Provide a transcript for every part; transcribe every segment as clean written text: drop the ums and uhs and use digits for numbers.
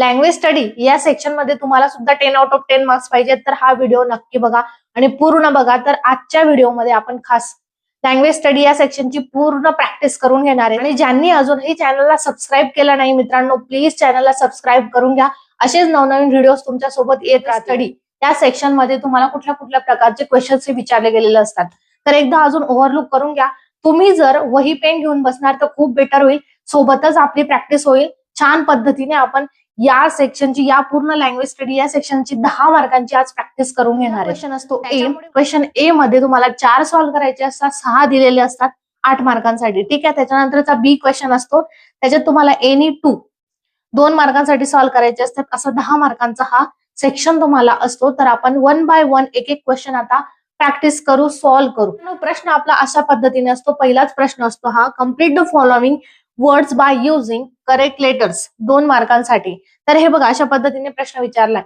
Language study या section मध्ये तुम्हाला सुद्धा 10 आउट ऑफ 10 मार्क्स पाहिजेत तर हा व्हिडिओ नक्की बघा आणि पूर्ण बघा. तर आजच्या व्हिडिओमध्ये आपण खास लँग्वेज स्टडी या सेक्शनची पूर्ण प्रॅक्टिस करून घेणार आहे. आणि ज्यांनी अजूनही चॅनलला सबस्क्राईब केलं नाही मित्रांनो, प्लीज चॅनलला सबस्क्राईब करून घ्या. असेच नवनवीन व्हिडिओ तुमच्या सोबत येत राहतील. स्टडी या सेक्शन मध्ये तुम्हाला कुठल्या कुठल्या प्रकारचे क्वेश्चन्स विचारले गेलेले असतात तर एकदा अजून ओव्हरलुक करून घ्या. तुम्ही जर वही पेन घेऊन बसणार तर खूप बेटर होईल. सोबतच आपली प्रॅक्टिस होईल. छान पद्धतीने आपण या सेक्शनची, या पूर्ण लँग्वेज स्टडी या सेक्शनची 10 मार्कांची आज प्रॅक्टिस करून घेणार आहे. क्वेश्चन असतो ए. क्वेश्चन ए मध्ये तुम्हाला 4 सॉल्व्ह करायचे असतात, 6 दिलेले असतात 8 मार्कांसाठी. ठीक आहे. त्याच्यानंतरचा बी क्वेश्चन असतो, त्याच्यात तुम्हाला एनी 2 मार्कांसाठी सॉल्व्ह करायचे असतात. असा 10 मार्कांचा हा सेक्शन तुम्हाला असतो. तर आपण 1 बाय 1 एक एक क्वेश्चन आता प्रॅक्टिस करू, सॉल्व्ह करू. प्रश्न आपला अशा पद्धतीने असतो. पहिलाच प्रश्न असतो हा, complete the following words by using correct letters, 2 मार्कांसाठी. तर हे बघा अशा पद्धतीने प्रश्न विचारलाय.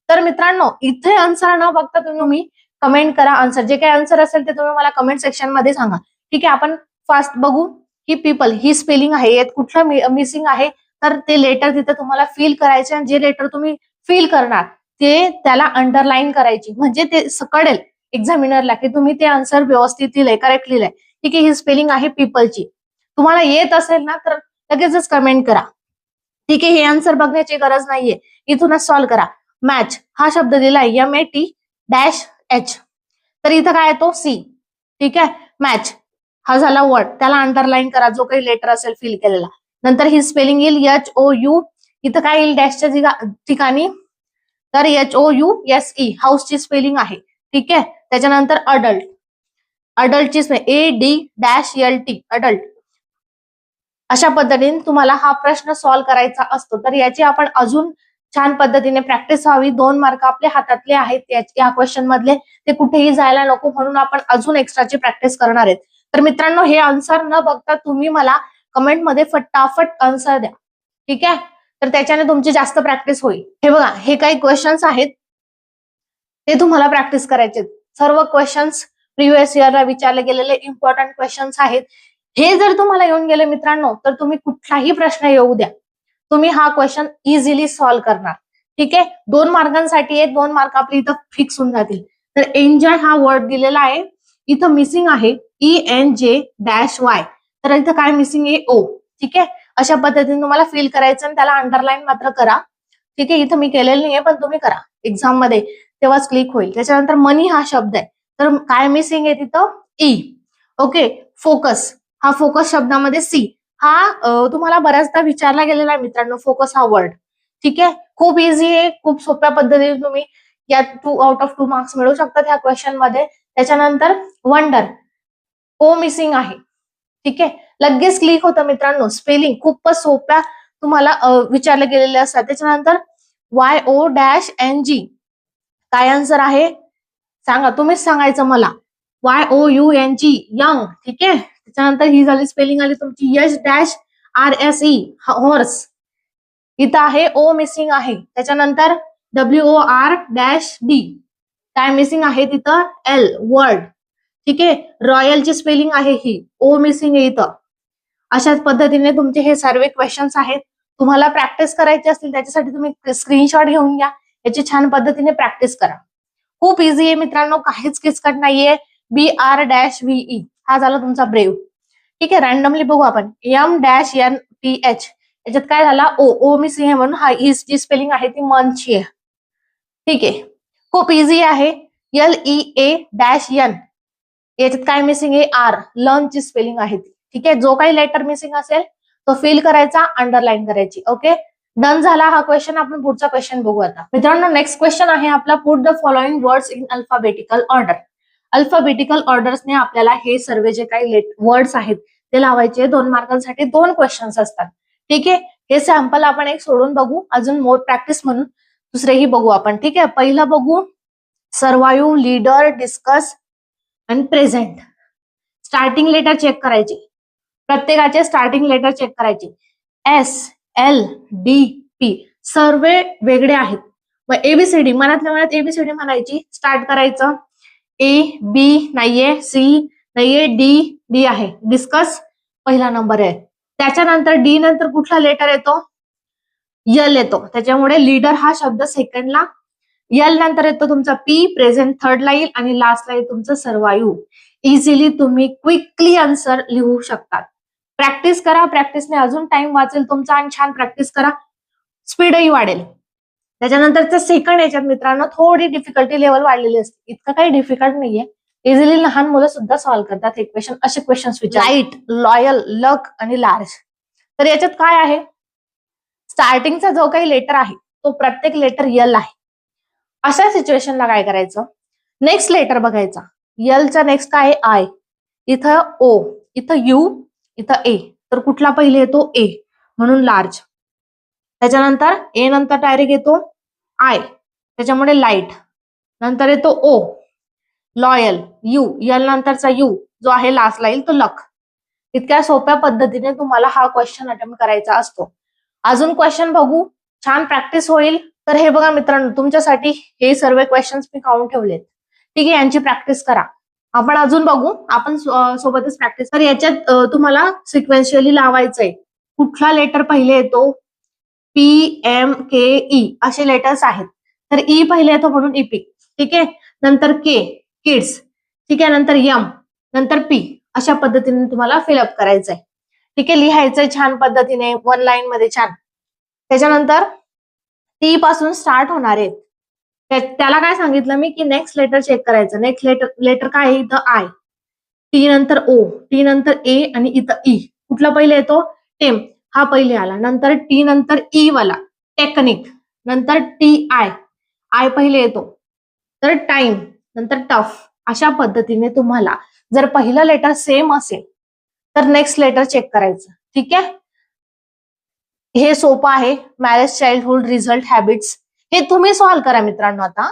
तर मित्रांनो इथे आन्सर न बघता तुम्ही कमेंट करा आन्सर. जे काही आन्सर असेल ते तुम्ही मला कमेंट सेक्शन मध्ये सांगा. ठीक आहे. आपण फास्ट बघू. ही पीपल ही स्पेलिंग आहे, यात कुठलं मिसिंग आहे तर ते लेटर तिथे तुम्हाला फिल करायचे आणि जे लेटर तुम्ही फिल करणार ते त्याला अंडरलाईन करायची, म्हणजे ते कळेल एक्झामिनरला की तुम्ही ते आन्सर व्यवस्थित लिहिलंय, करेक्ट लिहिलंय. ठीक आहे. ही स्पेलिंग आहे पीपलची. तुम्हाला येत असेल ना तर लगेचच कमेंट करा. ठीक आहे. हे आन्सर बघण्याची गरज नाहीये, इथूनच सॉल्व्ह करा. मॅच हा शब्द दिलाय MAT-H, तर इथं काय येतो सी. ठीक आहे. मॅच हा झाला वर्ड, त्याला अंडरलाईन करा जो काही लेटर असेल फिल केलेला. नंतर ही स्पेलिंग येईल HOU, इथं काय येईल डॅशच्या ठिकाणी तर HOUSE, हाऊसची स्पेलिंग आहे. ठीक आहे. त्याच्यानंतर अडल्ट, अडल्टची AD-LT, अडल्ट. अशा पद्धतीने तुम्हाला हा प्रश्न सॉल्व्ह करायचा असतो. तर याची आपण अजून छान पद्धतीने प्रॅक्टिस व्हावी. 2 मार्क आपल्या हातातले आहेत या क्वेश्चन मधले, ते कुठेही जायला नको म्हणून आपण अजून एक्स्ट्राची प्रॅक्टिस करणार आहेत. तर मित्रांनो हे आन्सर न बघता तुम्ही मला कमेंटमध्ये फटाफट आन्सर द्या. ठीक आहे. तर त्याच्याने तुमची जास्त प्रॅक्टिस होईल. हे बघा हे काही क्वेश्चन्स आहेत ते तुम्हाला प्रॅक्टिस करायचे. सर्व क्वेश्चन्स प्रिव्हियस इयरला विचारले गेलेले इम्पॉर्टंट क्वेश्चन्स आहेत. हे जर तुम्हाला येऊन गेले मित्रांनो तर तुम्ही कुठलाही प्रश्न येऊ द्या, तुम्ही हा क्वेश्चन इझिली सॉल्व्ह करणार. ठीक आहे. 2 मार्कांसाठी आहे, 2 मार्क आपली इथं फिक्स होऊन जातील. तर एन्जॉय हा वर्ड दिलेला आहे, इथं मिसिंग आहे ENJ-Y, तर इथं काय मिसिंग आहे O. ठीक आहे. अशा पद्धतीने तुम्हाला फिल करायचं आणि त्याला अंडरलाईन मात्र करा. ठीक आहे. इथं मी केलेलं नाहीये पण तुम्ही करा एक्झाम मध्ये, तेव्हाच क्लिक होईल. त्याच्यानंतर मनी हा शब्द आहे, तर काय मिसिंग आहे तिथं E. ओके. फोकस हा फोकस शब्दामध्ये C हा तुम्हाला बऱ्याचदा विचारला गेलेला आहे मित्रांनो, फोकस हा वर्ड. ठीक आहे. खूप इझी आहे, खूप सोप्या पद्धतीने तुम्ही यात 2 आउट ऑफ 2 मार्क्स मिळवू शकतात ह्या क्वेश्चन मध्ये. त्याच्यानंतर वंडर, O मिसिंग आहे. ठीक आहे. लगेच क्लिक होतं मित्रांनो, स्पेलिंग खूपच सोप्या तुम्हाला विचारले गेलेले असतात. त्याच्यानंतर YO'NG काय आन्सर आहे सांगा, तुम्हीच सांगायचं मला. YOUNG young. ठीक आहे. त्याच्यानंतर ही झाली स्पेलिंग आली तुमची H-RSE हॉर्स, इथं आहे O मिसिंग आहे. त्याच्यानंतर WORD काय मिसिंग आहे तिथं L वर्ड. ठीक आहे. रॉयलची स्पेलिंग आहे ही O मिसिंग आहे इथं. अशाच पद्धतीने तुमचे हे सर्व क्वेश्चन्स आहेत. तुम्हाला प्रॅक्टिस करायची असतील त्याच्यासाठी तुम्ही स्क्रीनशॉट घेऊन घ्या, याची छान पद्धतीने प्रॅक्टिस करा. खूप इझी आहे मित्रांनो, काहीच किचकट नाहीये. BR'VE हा झाला तुमचा ब्रेव. ठीक आहे. रॅन्डमली बघू आपण. M-NPH याच्यात काय झाला O मिसिंग आहे म्हणून हा ही जी स्पेलिंग आहे ती मनची आहे. ठीक आहे. खूप इझी आहे. LEA-N याच्यात काय मिसिंग आहे R, लर्नची स्पेलिंग आहे ती. ठीक आहे. जो काही लेटर मिसिंग असेल तो फिल करायचा, अंडरलाईन करायची. ओके. डन झाला हा क्वेश्चन. आपण पुढचा क्वेश्चन बघू आता. मित्रांनो नेक्स्ट क्वेश्चन आहे आपला, put the following words in alphabetical order. Alphabetical ऑर्डर्सने आपल्याला हे सर्व जे काही वर्ड्स आहेत ते लावायचे. 2 मार्कांसाठी 2 क्वेश्चन्स असतात. ठीक आहे. हे सॅम्पल आपण एक सोडून बघू, अजून मोर प्रॅक्टिस म्हणून दुसरेही बघू आपण. ठीक आहे. पहिलं बघू सर्वाइव्ह, लीडर, डिस्कस आणि प्रेझेंट. स्टार्टिंग लेटर चेक करायचे, प्रत्येकाचे स्टार्टिंग लेटर चेक करायचे. SLDP सर्व वेगळे आहेत. व ABCD मनातल्या मनात ABCD म्हणायची, स्टार्ट करायचं. AB नाहीये, C नाहीये, D आहे. डिस्कस पहिला नंबर आहे. त्याच्यानंतर D नंतर कुठला लेटर येतो यल येतो, त्याच्यामुळे लीडर हा शब्द सेकंडला. यल नंतर येतो तुमचा पी, प्रेझेंट थर्डला येईल, आणि लास्टला येईल तुमचं सर्वायू. इझिली तुम्ही क्विकली आन्सर लिहू शकतात. प्रॅक्टिस करा, प्रॅक्टिसने अजून टाइम वाचेल तुमचा, आणि छान प्रॅक्टिस करा, स्पीडही वाढेल. त्याच्यानंतरच्या सेकंड याच्यात मित्रांनो थोडी डिफिकल्टी लेवल वाढलेली असते, इतकं काही डिफिकल्ट नाहीये. इझिली लहान मुलं सुद्धा सॉल्व्ह करतात हे क्वेश्चन. असे क्वेश्चन्स विचार, लाईट, लॉयल, लक आणि लार्ज. तर याच्यात काय आहे, स्टार्टिंगचा जो काही लेटर आहे तो प्रत्येक लेटर यल आहे. अशा सिच्युएशनला काय करायचं, नेक्स्ट लेटर बघायचा. यलचा नेक्स्ट काय आहे, आय. इथं ओ, इथं यू, इथं ए. तर कुठला पहिले येतो, ए, म्हणून लार्ज. त्याच्यानंतर ए नंतर डायरेक्ट येतो आय, त्याच्यामुळे लाईट. नंतर येतो ओ, लॉयल, यू, यल नंतरचा यू जो आहे लास्टला येईल तो लक. इतक्या सोप्या पद्धतीने तुम्हाला हा क्वेश्चन अटेम्प्ट करायचा असतो. अजून क्वेश्चन बघू, छान प्रॅक्टिस होईल. तर हे बघा मित्रांनो, तुमच्यासाठी हे सर्व क्वेश्चन्स मी काढून ठेवलेत. ठीक आहे, यांची प्रॅक्टिस करा. आपण अजून बघू, आपण सोबतच प्रॅक्टिस. तर याच्यात तुम्हाला सिक्वेन्शियली लावायचंय. कुठला लेटर पहिले येतो, पी, एम, के, ई असे लेटर्स आहेत. तर ई पहिले येतो म्हणून ईपी. ठीक आहे, नंतर के, किड्स. ठीक आहे, नंतर यम, नंतर पी. अशा पद्धतीने तुम्हाला फिलअप करायचंय. ठीक आहे, लिहायचंय छान पद्धतीने, वन लाईन मध्ये छान. त्याच्यानंतर टी पासून स्टार्ट होणार आहे. त्याला काय सांगितलं मी की नेक्स्ट लेटर चेक करायचं. नेक्स्ट लेटर काय आहे, इथं आय, टी नंतर ओ, टी नंतर ए, आणि इथं ई. कुठला पहिले येतो, टेम, हा पहिले आला. नंतर टी नंतर ई वाला टेक्निक, नंतर टी आय, आय पहिले येतो. तर टाइम, नंतर टफ. अशा पद्धतीने तुम्हाला जर पहिलं लेटर सेम असेल तर नेक्स्ट लेटर चेक करायचं. ठीक आहे, हे सोपं आहे. मॅरेज, चाइल्डहुड, रिझल्ट, हॅबिट्स हे तुम्ही सॉल्व्ह करा मित्रांनो. आता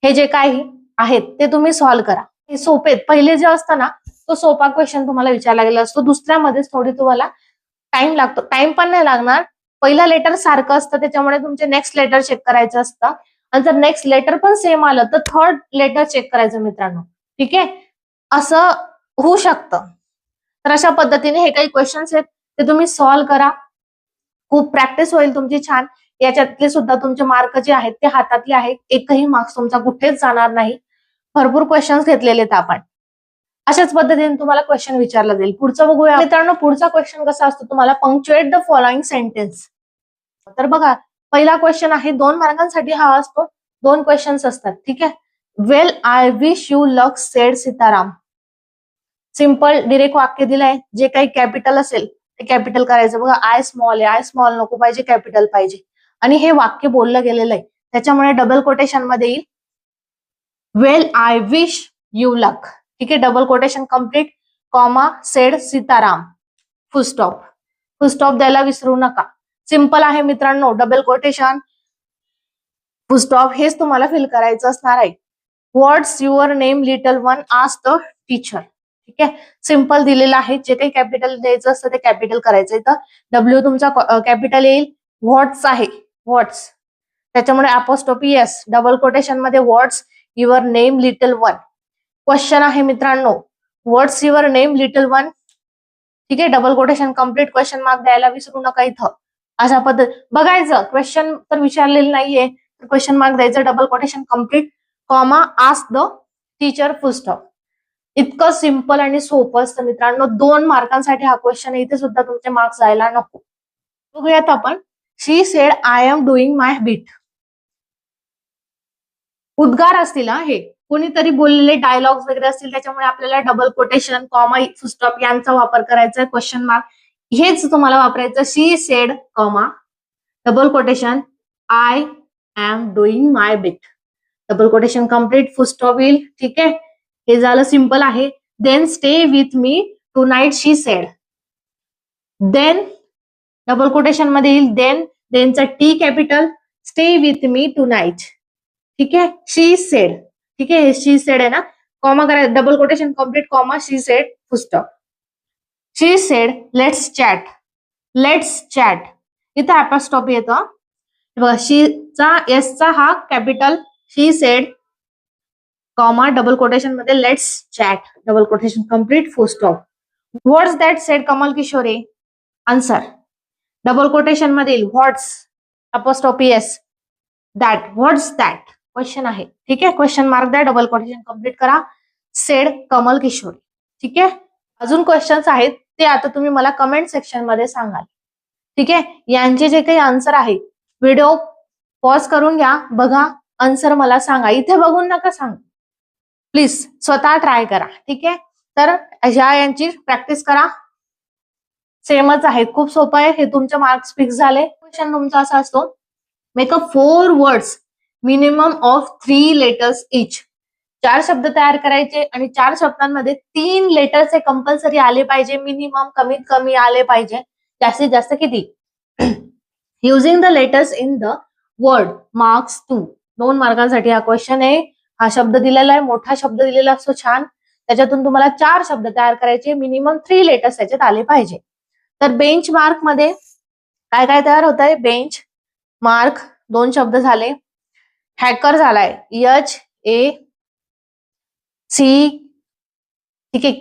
हे जे काही आहेत ते तुम्ही सॉल्व्ह करा. हे सोपे. पहिले जे असतं ना तो सोपा क्वेश्चन तुम्हाला विचारला गेला असतो, दुसऱ्यामध्येच थोडी तुम्हाला टाइम लागतो. टाइम पण नाही लागणार, पहिला लेटर सारखं असतं त्याच्यामुळे तुमचे नेक्स्ट लेटर चेक करायचं असतं. आणि जर नेक्स्ट लेटर पण सेम आलं तर थर्ड लेटर चेक करायचं मित्रांनो. ठीक आहे, असं होऊ शकतं. तर अशा पद्धतीने हे काही क्वेश्चन्स आहेत ते तुम्ही सॉल्व्ह करा. खूप प्रॅक्टिस होईल तुमची छान. याच्यातले सुद्धा तुमचे मार्क जे आहेत ते हातातले आहेत, एकही मार्क्स तुमचा कुठेच जाणार नाही. भरपूर क्वेश्चन्स घेतलेले आहेत आपण. अशाच पद्धतीने तुम्हाला क्वेश्चन विचारला जाईल. पुढचं बघूया मित्रांनो. पुढचा क्वेश्चन कसा असतो, तुम्हाला पंक्च्युएट द फॉलोइंग सेंटेन्स. तर बघा, पहिला क्वेश्चन आहे 2 मार्कांसाठी हा असतो. 2 क्वेश्चन्स असतात. ठीक आहे, well I wish you luck sed Sitaram. Simple direct वाक्य दिलंय. जे काही कॅपिटल असेल ते कॅपिटल करायचं. बघा, आय स्मॉल आहे, आय स्मॉल नको पाहिजे, कॅपिटल पाहिजे. आणि हे वाक्य बोललं गेलेलं आहे त्याच्यामुळे डबल कोटेशन मध्ये येईल, वेल आय विश यू लक. ठीक आहे, double quotation complete, comma, sed Sitaram, फुल स्टॉप. फुल स्टॉप द्यायला विसरू नका. सिंपल आहे मित्रांनो. डबल कोटेशन, फुल स्टॉप हेच तुम्हाला फिल करायचं असणार आहे. What's your name little one asked the teacher. ठीक आहे, सिंपल दिलेलं आहे. जे काही कॅपिटल द्यायचं असतं ते कॅपिटल करायचं. इथं डब्ल्यू तुमचा कॅपिटल येईल. व्हॉट्स आहे, व्हॉट्स, त्याच्यामुळे अपोस्ट्रोफी एस. डबल कोटेशन मध्ये what's your name little one. Question आहे मित्रांनो, what's your name little one. ठीक आहे, double quotation complete, question mark द्यायला विसरू नका इथं. अशा पद्धत बघायचं. क्वेश्चन तर विचारलेलं नाहीये, क्वेश्चन मार्क द्यायचं, double quotation complete, comma, ask the teacher, full stop. इतकं सिंपल आणि सोपं असतं मित्रांनो. 2 मार्कांसाठी हा क्वेश्चन. इथे सुद्धा तुमचे मार्क्स जायला नको. बघूयात आपण. She said I am doing my bit. उद्गार असतील हे, कोणीतरी बोललेले डायलॉग्स वगैरे असतील त्याच्यामुळे आपल्याला double quotation, comma, full stop यांचा वापर करायचा. क्वेश्चन मार्क हेच तुम्हाला वापरायचं. She said, comma, double quotation, I am doing my bit, double quotation complete, full stop येईल. ठीक आहे, हे झालं, सिंपल आहे. Then stay with me tonight she said. Then double quotation मध्ये येईल देन, देनचा T capital, stay with me tonight. ठीक आहे, शी सेड. ठीक आहे, शी सेड आहे ना, कॉमा करा, double quotation complete, comma, she said, full stop. She said let's chat. Let's chat इथं अपोस्ट्रोफ येतो. बघा, शीचा एसचा हा capital, she said, comma, double quotation मध्ये let's chat, double quotation complete, full stop. What's that said Kamal Kishore. Answer. Double quotation मध्ये येईल what's, apostrophe S, that, what's that question आहे. ठीक आहे, क्वेश्चन मार्क द्या, डबल कोटेशन कम्प्लीट करा. Said Kamal Kishori. ठीक आहे, अजून क्वेश्चन्स आहेत ते आता तुम्ही मला कमेंट सेक्शन मध्ये सांगाल. ठीक आहे, यांचे जे काही आन्सर आहे व्हिडिओ पॉज करून घ्या, बघा, आन्सर मला सांगा. इथे बघून नका सांग, प्लीज स्वतः ट्राय करा. ठीक आहे, तर ह्या यांची प्रॅक्टिस करा. सेमच आहे, खूप सोपं आहे हे. तुमचे मार्क्स फिक्स झाले. क्वेश्चन तुमचा असा असतो, make a 4 words minimum of 3 letters each. 4 शब्द तयार करायचे आणि 4 शब्दांमध्ये 3 लेटर्स हे कंपल्सरी आले पाहिजे. मिनिमम कमीत कमी आले पाहिजे. जास्तीत जास्त किती? Using the letters in the word marks 2. 2 मार्कांसाठी हा क्वेश्चन आहे. हा शब्द दिलेला आहे, मोठा शब्द दिलेला असतो छान. त्याच्यातून तुम्हाला 4 शब्द तयार करायचे, मिनिमम 3 लेटर्स त्याच्यात आले पाहिजे. तर बेंच मार्क मध्ये काय काय तयार होत आहे? बेंच मार्क 2 शब्द झाले. हॅकर झालाय, HACK, ठीक आहे,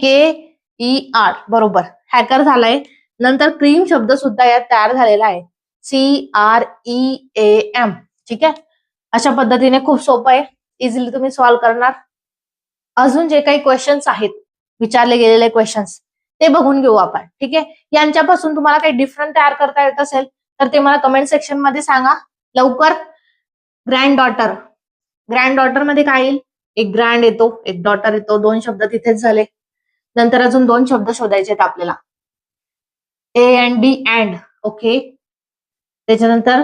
KER, बरोबर, हॅकर झालाय. नंतर क्रीम शब्द सुद्धा यात तयार झालेला आहे, CREAM. ठीक आहे, अशा पद्धतीने खूप सोपं आहे, इझिली तुम्ही सॉल्व्ह करणार. अजून जे काही क्वेश्चन्स आहेत, विचारले गेलेले क्वेश्चन्स, ते बघून घेऊ आपण. ठीक आहे, यांच्यापासून तुम्हाला काही डिफरंट तयार करता येत असेल तर ते मला कमेंट सेक्शन मध्ये सांगा लवकर. ग्रँड डॉटर, ग्रँड डॉटर मध्ये काय येईल? एक ग्रँड येतो, एक डॉटर येतो, 2 शब्द तिथेच झाले. नंतर अजून 2 शब्द शोधायचे आहेत आपल्याला, AND, अँड. ओके, त्याच्यानंतर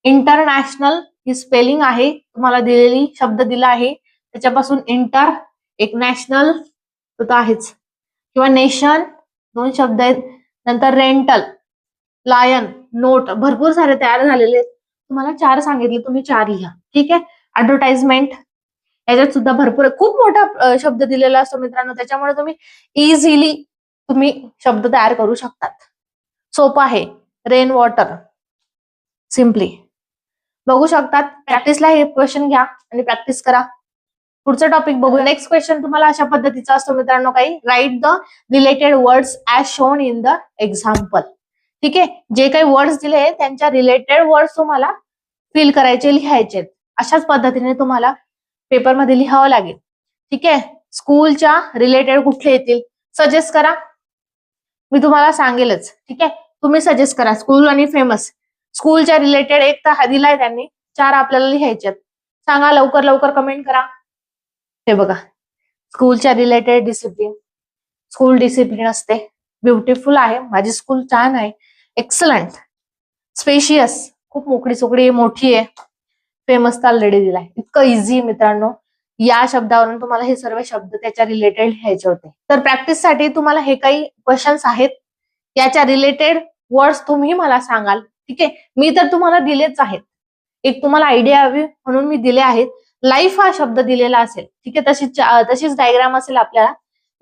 इंटरनॅशनल ही स्पेलिंग आहे, तुम्हाला दिलेली शब्द दिला आहे त्याच्यापासून इंटर, एक नॅशनल तो आहेच, किंवा नेशन, 2 शब्द आहेत. नंतर रेंटल, लायन, नोट, भरपूर सारे तयार झालेले आहेत. तुम्हाला 4 सांगितले, तुम्ही 4 लिहा. ठीक आहे, ऍडव्हर्टाइजमेंट, याच्यात सुद्धा भरपूर, खूप मोठा शब्द दिलेला असतो मित्रांनो, त्याच्यामुळे तुम्ही इझिली तुम्ही शब्द तयार करू शकतात. सोपं आहे. रेन वॉटर, सिम्पली बघू शकतात. प्रॅक्टिसला हे क्वेश्चन घ्या आणि प्रॅक्टिस करा. पुढचा टॉपिक बघू. नेक्स्ट क्वेश्चन तुम्हाला अशा पद्धतीचा असतो मित्रांनो, काही write the related words as shown in the example. ठीक आहे, जे काही वर्ड्स दिले त्यांच्या रिलेटेड वर्ड्स तुम्हाला फिल करायचे, लिहायचे. अशाच पद्धतीने तुम्हाला पेपरमध्ये लिहावं लागेल. ठीक आहे, स्कूलच्या रिलेटेड कुठले येतील सजेस्ट करा, मी तुम्हाला सांगेलच. ठीक आहे, तुम्ही सजेस्ट करा. स्कूल आणि फेमस, स्कूलच्या रिलेटेड एक तर दिलाय त्यांनी, 4 आपल्याला लिहायच्यात. सांगा लवकर लवकर, कमेंट करा. हे बघा, स्कूलच्या रिलेटेड डिसिप्लिन, स्कूल डिसिप्लिन असते, ब्युटिफुल आहे, माझी स्कूल छान आहे, एक्सलंट, स्पेशियस, खूप मोकळी सोकळी मोठी आहे, फेमस तर ऑलरेडी दिलाय. इतकं इझी मित्रांनो, या शब्दावरून तुम्हाला हे सर्व शब्द त्याच्या रिलेटेड लिहायचे होते. तर प्रॅक्टिससाठी तुम्हाला हे काही क्वेश्चन्स आहेत, याच्या रिलेटेड वर्ड्स तुम्ही मला सांगाल. ठीक आहे, मी तर तुम्हाला दिलेच आहेत, एक तुम्हाला आयडिया हवी म्हणून मी दिले आहेत. लाईफ हा शब्द दिलेला असेल, ठीक आहे, तशीच डायग्राम असेल आपल्याला.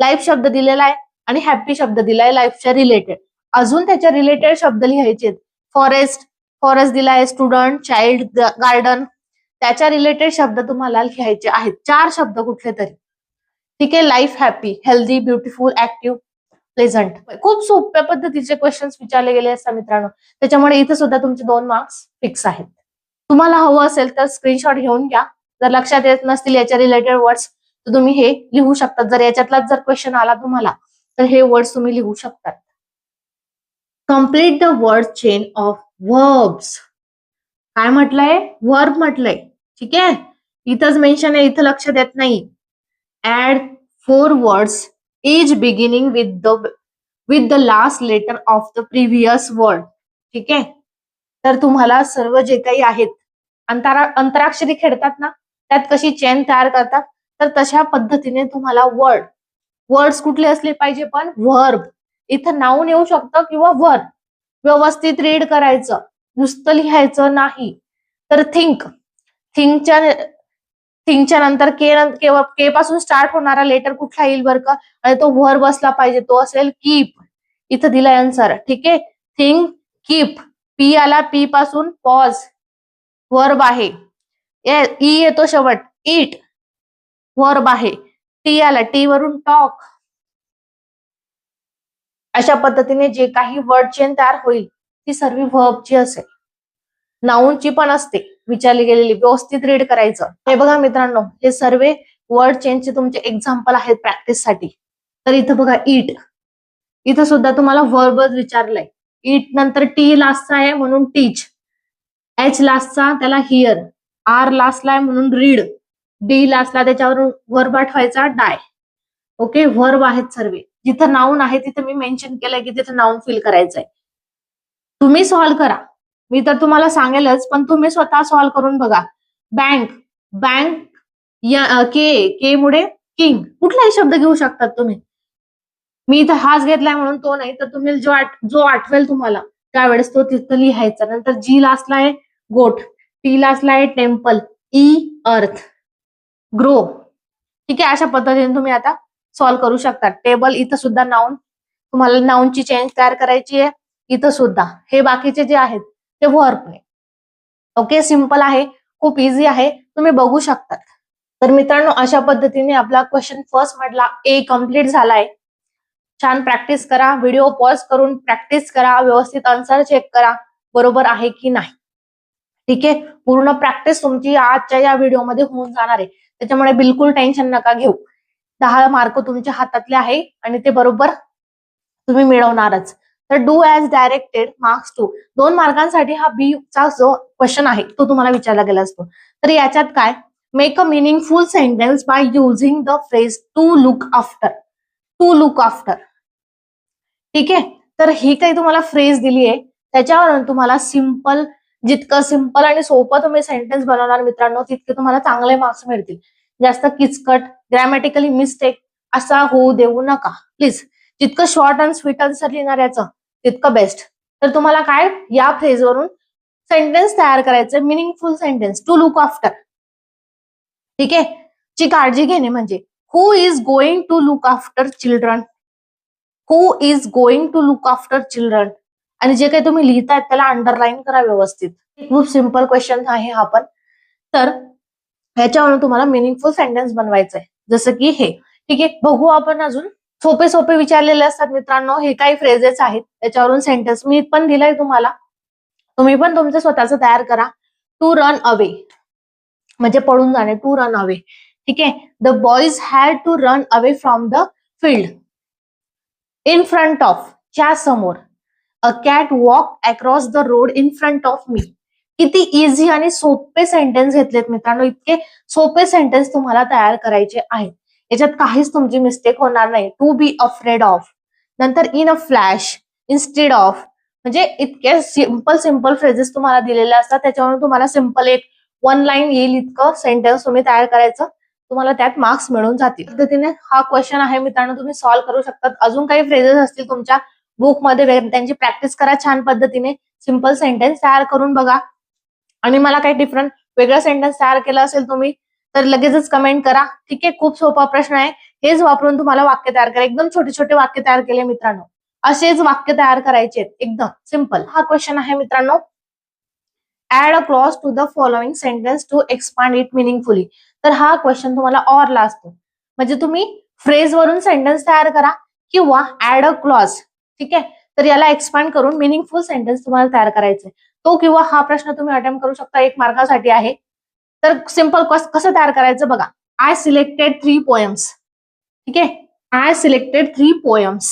लाईफ शब्द दिलेला आहे आणि हॅपी शब्द दिलाय लाईफच्या रिलेटेड. अजून त्याच्या रिलेटेड शब्द लिहायचे. फॉरेस्ट, फॉरेस्ट दिलाय, स्टुडंट, चाइल्ड, गार्डन, त्याच्या रिलेटेड शब्द तुम्हाला लिहायचे आहेत, 4 शब्द कुठले तरी. ठीक आहे, life happy, healthy, beautiful, active, pleasant. खूप सोप्या पद्धतीचे क्वेश्चन्स विचारले गेले असतात मित्रांनो, त्याच्यामुळे इथे सुद्धा तुमचे 2 मार्क्स फिक्स आहेत. तुम्हाला हवं असेल तर स्क्रीनशॉट घेऊन घ्या. जर लक्षात येत नसतील याच्या रिलेटेड वर्ड्स तर तुम्ही हे लिहू शकता. जर याच्यातलाच जर क्वेश्चन आला तुम्हाला तर हे वर्ड्स तुम्ही लिहू शकतात. Complete the word chain of verbs. काय म्हटलंय? वर्ब म्हटलंय. ठीक आहे, इथंच मेन्शन आहे, इथं लक्षात येत नाही. Add 4 words each beginning with the last letter of the previous word. ठीक आहे, तर तुम्हाला सर्व जे काही आहेत, अंतराक्षरी खेळतात ना, त्यात कशी चेन तयार करतात, तर तशा पद्धतीने तुम्हाला वर्ड्स कुठले असले पाहिजे, पण वर्ब. इथं नाऊन येऊ शकतं किंवा वर्ब. व्यवस्थित रीड करायचं, नुसतं लिहायचं नाही. तर थिंकच्या नंतर के पासून स्टार्ट होणारा लेटर कुठला येईल बरं का, आणि तो वर्ब असला पाहिजे, तो असेल कीप. इथं दिलाय आन्सर. ठीक आहे, थिंक, कीप. पी आला, पी पासून पॉज, वर्ब आहे. ई येतो शेवट, इट, वर्ब आहे. टी आला, टी वरून टॉक. अशा पद्धतीने जे काही वर्ड चेन तयार होईल ती सर्व वर्बची असेल. नाऊनची पण असते विचारली गेलेली, व्यवस्थित रीड करायचं. हे बघा मित्रांनो, हे सर्व वर्ड चेंजचे तुमचे एक्झाम्पल आहेत प्रॅक्टिससाठी. तर इथं बघा ईट, इथं सुद्धा तुम्हाला वर्बच विचारलंय. ईट नंतर टी लास्टचा आहे म्हणून टीच, एच लास्टचा त्याला हिअर, आर लास्टला आहे म्हणून रीड, डी लास्टला त्याच्यावरून वर्ब आठवायचा डाय. ओके, वर्ब आहेत सर्व. जिथं नाऊन आहे तिथं मी मेन्शन केलंय की तिथं नाऊन फिल करायचंय. तुम्ही सॉल्व्ह करा, मी तर तुम्हाला सांगेलच, पण तुम्ही स्वतः सॉल्व्ह करून बघा. बँक, बँक के मुळे किंग, कुठलाही शब्द घेऊ शकतात तुम्ही. मी इथं हाच घेतलाय म्हणून तो नाही, तर तुम्ही जो आठवेल तुम्हाला त्यावेळेस तो तिथं लिहायचा. नंतर जी लास्टला आहे गोट, टी लास्टला आहे टेम्पल, ई अर्थ, ग्रो. ठीक आहे, अशा पद्धतीने तुम्ही आता सॉल्व्ह करू शकता. टेबल, इथं सुद्धा नाऊन, तुम्हाला नाऊनची चेंज तयार करायची आहे. इथं सुद्धा हे बाकीचे जे आहेत ते वर्बने. ओके, सिंपल आहे, खूप इझी आहे, तुम्ही बघू शकतात. तर मित्रांनो, अशा पद्धतीने आपला क्वेश्चन फर्स्ट मधला ए कम्प्लीट झालाय. छान प्रॅक्टिस करा, व्हिडिओ पॉज करून प्रॅक्टिस करा, व्यवस्थित आन्सर चेक करा बरोबर आहे की नाही. ठीक आहे, पूर्ण प्रॅक्टिस तुमची आजच्या या व्हिडिओमध्ये होऊन जाणार आहे, त्याच्यामुळे बिलकुल टेन्शन नका घेऊ. 10 मार्क तुमच्या हातातले आहे आणि ते बरोबर तुम्ही मिळवणारच. तर डू ऍज डायरेक्टेड मार्क्स 2, 2 मार्कांसाठी हा बी चा जो क्वेश्चन आहे तो तुम्हाला विचारला गेला असतो. तर याच्यात काय, make a meaningful sentence by using the phrase to look after, to look after. ठीक आहे, तर ही काही तुम्हाला फ्रेज दिली आहे, त्याच्यावरून तुम्हाला सिंपल, जितकं सिंपल आणि सोपं तुम्ही सेंटेन्स बनवणार मित्रांनो, तितके तुम्हाला चांगले मार्क्स मिळतील. जास्त किचकट, ग्रॅमॅटिकली मिस्टेक असा होऊ देऊ नका प्लीज. जितकं शॉर्ट अँड स्वीट आन्सर लिहिणार याचं तितकं बेस्ट. तर तुम्हाला काय, या फ्रेजवरून सेंटेन्स तयार करायचं, meaningful sentence, to look after. ठीक आहे, ची काळजी घेणे म्हणजे who is going to look after children, who is going to look after children. आणि जे काही तुम्ही लिहितायत त्याला अंडरलाईन करा व्यवस्थित. खूप सिंपल क्वेश्चन आहे हा पण. तर ह्याच्यावरून तुम्हाला मिनिंगफुल सेंटेन्स बनवायचंय, जसं की हे. ठीक आहे, बघू आपण अजून. सोपे सोपे विचारलेले असतात मित्रांनो, हे काही फ्रेजेस आहेत त्याच्यावरून सेंटेन्स मी पण दिलाय तुम्हाला, तुम्ही पण तुमचं स्वतःचं तयार करा. टू रन अवे म्हणजे पळून जाणे, टू रन अवे. ठीक आहे, the boys had to run away from the field. In front of, च्या समोर. A cat walk across the road in front of me. किती इझी आणि सोपे सेंटेन्स घेतलेत मित्रांनो, इतके सोपे सेंटेन्स तुम्हाला तयार करायचे आहेत, याच्यात काहीच तुमची मिस्टेक होणार नाही. टू बी अफ्रेड ऑफ, नंतर in a flash, instead of, म्हणजे इतके सिंपल सिंपल फ्रेजेस तुम्हाला दिलेले असतात, त्याच्यावरून तुम्हाला सिंपल एक 1 लाईन येईल इतकं सेंटेन्स तुम्ही तयार करायचं, तुम्हाला त्यात मार्क्स मिळून जातील. पद्धतीने हा क्वेश्चन आहे मित्रांनो, तुम्ही सॉल्व्ह करू शकतात. अजून काही फ्रेजेस असतील तुमच्या बुक मध्ये त्यांची प्रॅक्टिस करा छान पद्धतीने, सिंपल सेंटेन्स तयार करून बघा. आणि मला काही डिफरंट वेगळं सेंटेन्स तयार केलं असेल तुम्ही तर लगेचच कमेंट करा. ठीक आहे, खूप सोपा प्रश्न आहे, हेच वापरून तुम्हाला वाक्य तयार करा. एकदम छोटे छोटे वाक्य तयार केले मित्रांनो, असेच वाक्य तयार करायचे एकदम सिंपल. हा क्वेश्चन आहे मित्रांनो, add a clause to the following sentence to expand it meaningfully. तर हा क्वेश्चन तुम्हाला ऑर ला असतो, म्हणजे तुम्ही फ्रेज वरून सेंटेन्स तयार करा किंवा ऍड अ क्लॉज. ठीक आहे, तर याला एक्सपांड करून मिनिंगफुल सेंटेन्स तुम्हाला तयार करायचे. तो किंवा हा प्रश्न तुम्ही अटेम्प्ट करू शकता, 1 मार्कासाठी आहे. तर सिंपल कसं तयार करायचं बघा. I selected 3 poems. ठीक आहे, I selected 3 poems,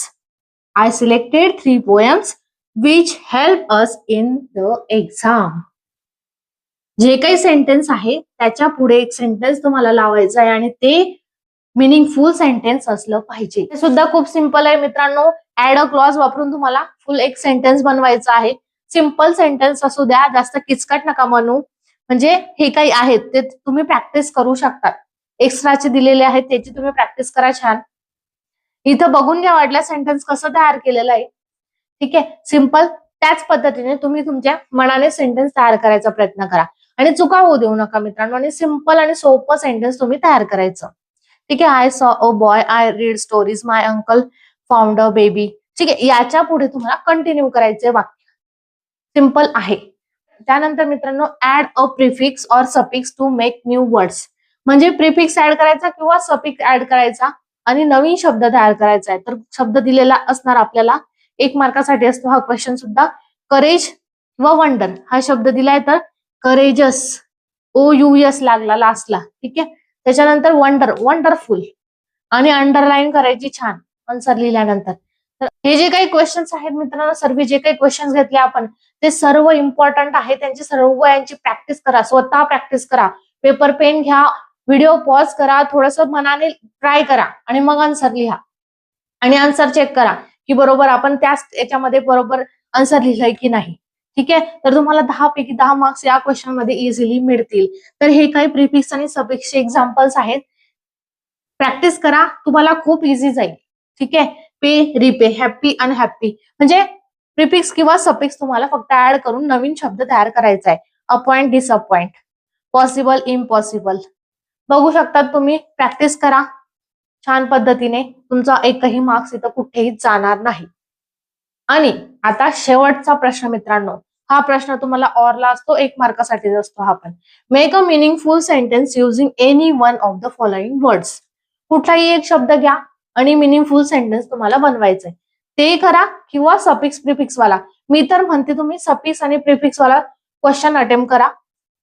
I selected 3 poems which help us in the exam. जे काही सेंटेन्स आहे त्याच्या पुढे एक सेंटेन्स तुम्हाला लावायचं आहे आणि ते मिनिंगफुल सेंटेन्स असलं पाहिजे. हे सुद्धा खूप सिंपल आहे मित्रांनो, ऍड अ क्लॉज वापरून तुम्हाला फुल एक सेंटेन्स बनवायचं आहे. सिंपल सेंटेन्स असू द्या, जास्त किचकट नका बनवू. म्हणजे हे काही आहेत ते तुम्ही प्रॅक्टिस करू शकतात, एक्स्ट्राचे दिलेले आहेत त्याची तुम्ही प्रॅक्टिस करा छान. इथं बघून घ्या वाटल्या सेंटेन्स कसं तयार केलेलं आहे. ठीक आहे, सिंपल त्याच पद्धतीने तुम्ही तुमच्या मनाने सेंटेन्स तयार करायचा प्रयत्न करा आणि चुका होऊ देऊ नका मित्रांनो. आणि सिंपल आणि सोपं सेंटेन्स तुम्ही तयार करायचं. ठीक आहे, I saw a boy, I read stories, my uncle found a baby. ठीक आहे, याच्या पुढे तुम्हाला कंटिन्यू करायचे वाक्य. सिंपल आहे. त्यानंतर मित्रांनो, add a prefix or suffix to make new words. म्हणजे प्रिफिक्स ऍड करायचा किंवा सफिक्स ऍड करायचा आणि नवीन शब्द तयार करायचा आहे. तर शब्द दिलेला असणार आपल्याला, 1 मार्कासाठी असतो हा क्वेश्चन सुद्धा. करेज, किंवा वंडर हा शब्द दिलाय तर करेजस, OUS लागला लास्टला, ठीक आहे. त्याच्यानंतर वंडर, वंडरफुल, आणि अंडरलाईन करायची छान आन्सर लिहिल्यानंतर. तर हे जे काही क्वेश्चन्स आहेत मित्रांनो, सर्व जे काही क्वेश्चन्स घेतले आपण ते सर्व इम्पॉर्टंट आहे. त्यांची सर्व यांची प्रॅक्टिस करा, स्वतः प्रॅक्टिस करा. पेपर पेन घ्या, व्हिडिओ पॉज करा, थोडस मनाने ट्राय करा आणि मग आन्सर लिहा आणि आन्सर चेक करा की बरोबर आपण त्याच याच्यामध्ये बरोबर आन्सर लिहिलंय की नाही. ठीक आहे. तर तुम्हाला 10 पैकी 10 मार्क्स या क्वेश्चन मध्ये इझिली मिळतील. तर हे काही प्रिफिक्स आणि सफिक्सचे एक्झाम्पल्स आहेत. प्रॅक्टिस करा, तुम्हाला खूप इझी जाईल. ठीक आहे. पे, रिपे, हॅप्पी, अनहॅप्पी, म्हणजे प्रिफिक्स किंवा सफिक्स तुम्हाला फक्त ऍड करून नवीन शब्द तयार करायचा आहे. Appoint, disappoint, possible, impossible. बघू शकतात तुम्ही. प्रॅक्टिस करा छान पद्धतीने, तुमचा एकही मार्क्स इथं कुठेही जाणार नाही. आणि आता शेवटचा प्रश्न मित्रांनो, हा प्रश्न तुम्हाला ऑरला असतो, 1 मार्कासाठी असतो हा पण. Make a meaningful sentence using any one of the following words. कुठलाही एक शब्द घ्या आणि मिनिंगफुल सेंटेन्स तुम्हाला बनवायचंय. ते करा किंवा सफिक्स प्रिफिक्स वाला. मी तर म्हणते तुम्ही सफिक्स आणि प्रिफिक्स वाला क्वेश्चन अटेम्प्ट करा.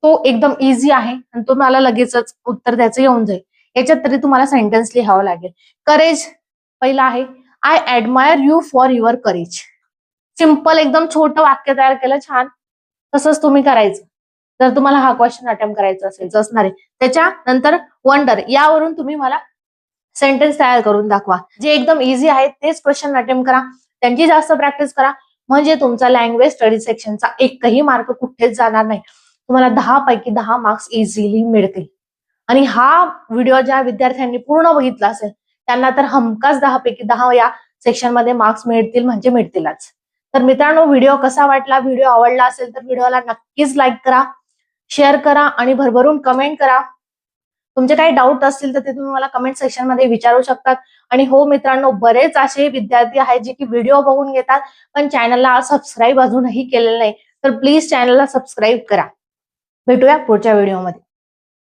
तो एकदम इझी आहे आणि तुम्हाला लगेचच उत्तर द्यायचं येऊन जाईल. याच्यात तरी तुम्हाला सेंटेन्स लिहावं लागेल. करेज पहिला आहे, I admire you for your courage. Simple एकदम छोटं वाक्य तयार केलं छान. तसंच तुम्ही करायचं जर तुम्हाला हा क्वेश्चन अटेम्प्ट करायचा असेल असणार आहे. त्याच्यानंतर वंडर, यावरून तुम्ही मला सेंटेन्स तयार करून दाखवा. जे एकदम इझी आहेत तेच क्वेश्चन अटेम्प्ट करा, त्यांची जास्त प्रॅक्टिस करा, म्हणजे तुमचा लँग्वेज स्टडी सेक्शनचा एकही मार्क कुठेच जाणार नाही. तुम्हाला 10 पैकी 10 मार्क्स इझिली मिळतील. आणि हा व्हिडिओ ज्या विद्यार्थ्यांनी पूर्ण बघितला असेल त्यांना तर हमखास 10 पैकी 10 या सेक्शन मध्ये मार्क्स मिळतील म्हणजे मिळतीलच. तर मित्रांनो, व्हिडिओ कसा वाटला, व्हिडिओ आवडला असेल तर व्हिडिओला नक्कीच लाईक करा, शेअर करा आणि भरभरून कमेंट करा. तुमचे काही डाऊट असतील तर ते तुम्ही मला कमेंट सेक्शन मध्ये विचारू शकतात. आणि हो मित्रांनो, बरेच असे विद्यार्थी आहेत जे की व्हिडिओ बघून घेतात पण चॅनलला सबस्क्राईब अजूनही केलेलं नाही. तर प्लीज चॅनलला सबस्क्राईब करा. भेटूया पुढच्या व्हिडिओमध्ये.